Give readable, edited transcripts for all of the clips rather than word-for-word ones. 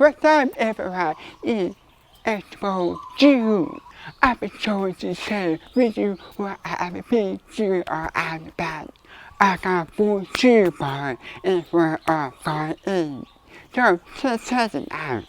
First time ever in Expo June. I've been going to share with you what I have been through or out of bed. I got full shoe bar and for a far in. So let's test it out.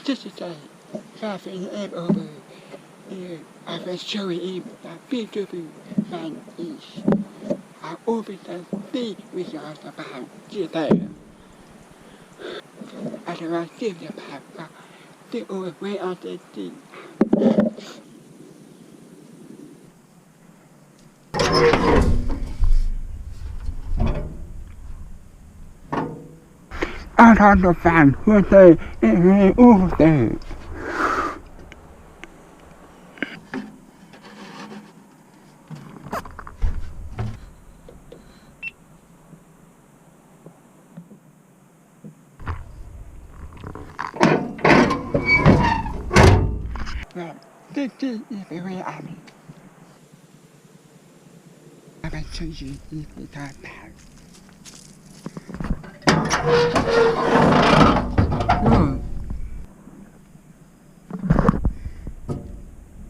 This is a laughing app over here. I've been showing him that beautiful man is. I always see results about today. Otherwise, give the paper the old way on the thing. Out of the fan with the Ude. This is very happy. I bet you if you got that.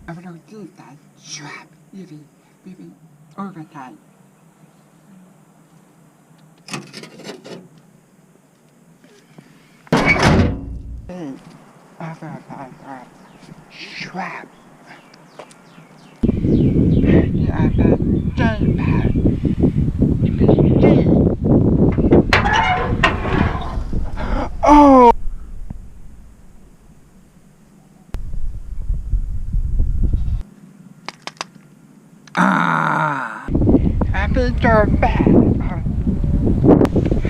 I don't think that trap even overtime. Hey, I got that trap. Yeah, I got that. Oh! Ah! I've been so bad.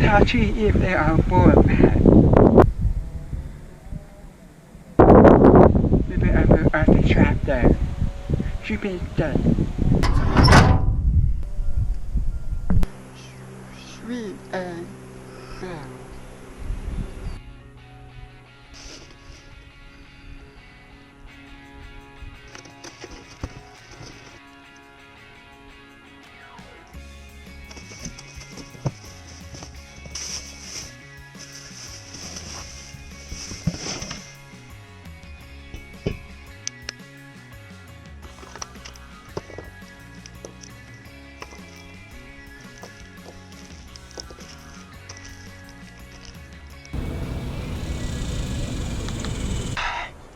How to if they are born bad. Maybe I will add the trap there. Should be dead. Sweet and bad.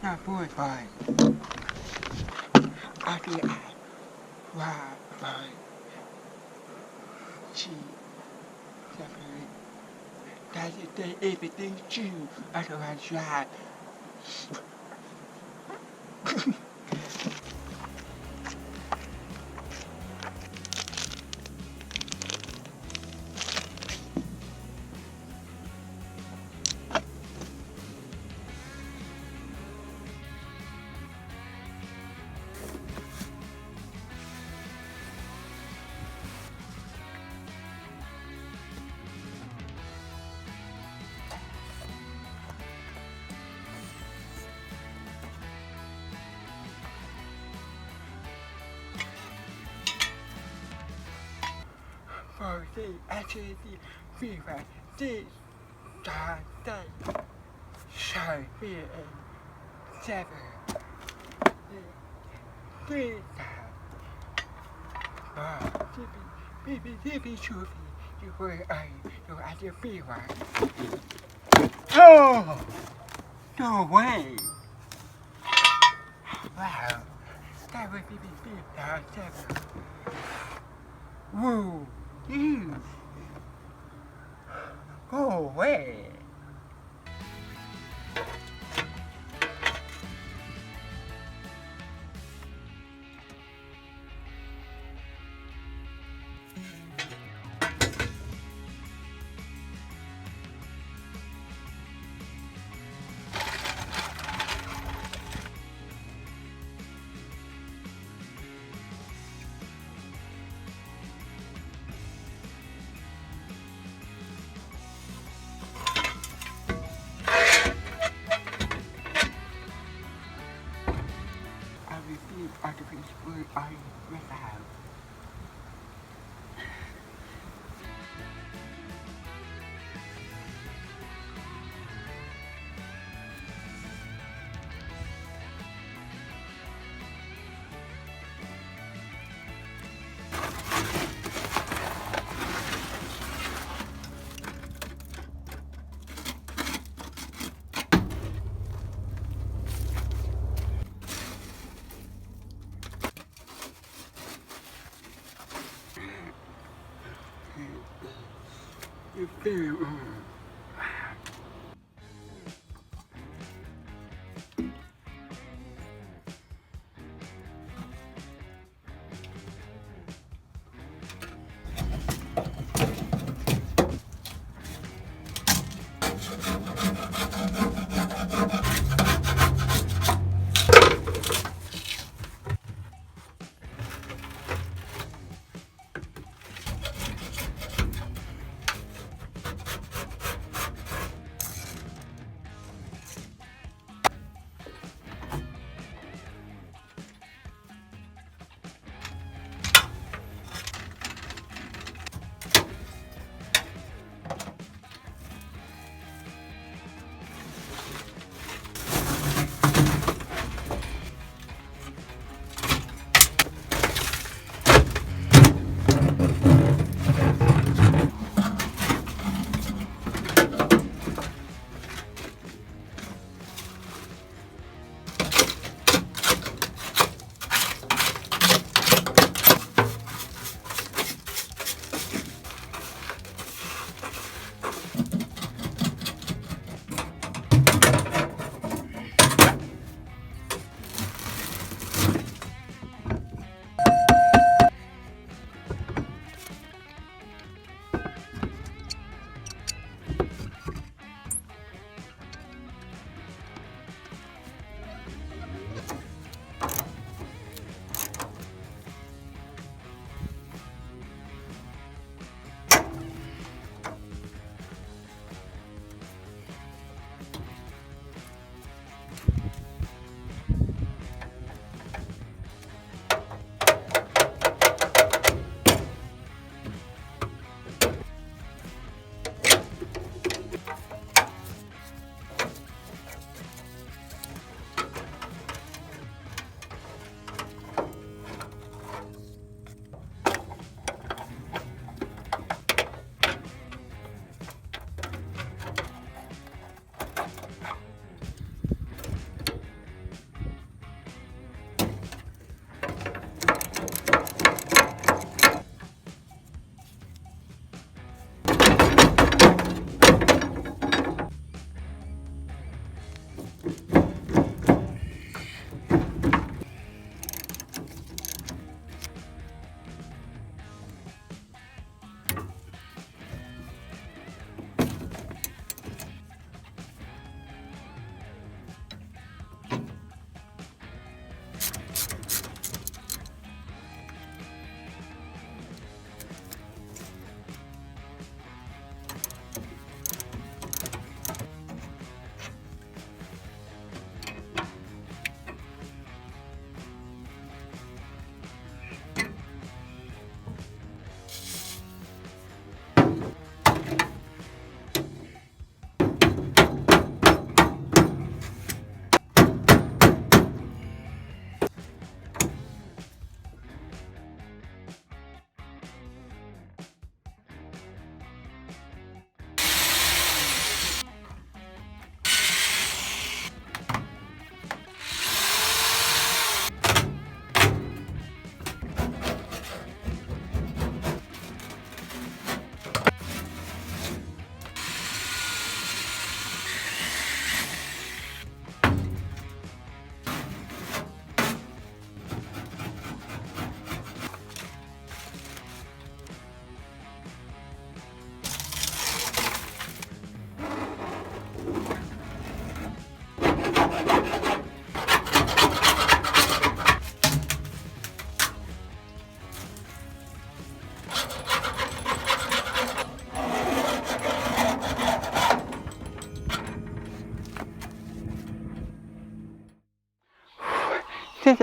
Not boy fine. I feel wow fine. She separate. That's the everything too. I don't want to try. For the actually fever, this time shall be a 7. Three times. Should you were you at your fever. Oh! No way! Wow! That would be 7. Woo! You! Go away! Artificial I have. You feel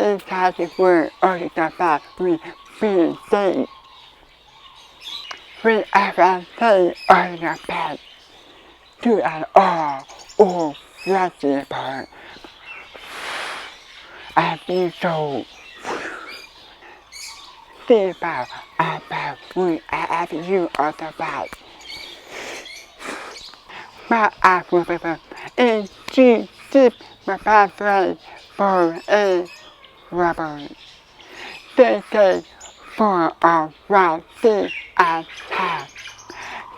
fantastic work on the fact we feel safe. Whenever they on the bed, do an all flexible and be so think about whenever you on the bed. My algorithm is to keep my pathway for a rubber. This is for a round thing and time.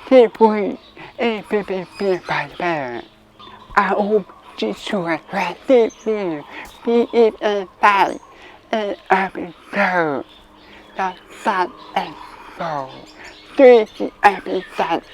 Keep we in 50 by there. I hope to sure that this will be in a bad episode. The sun and soul. 3 episodes.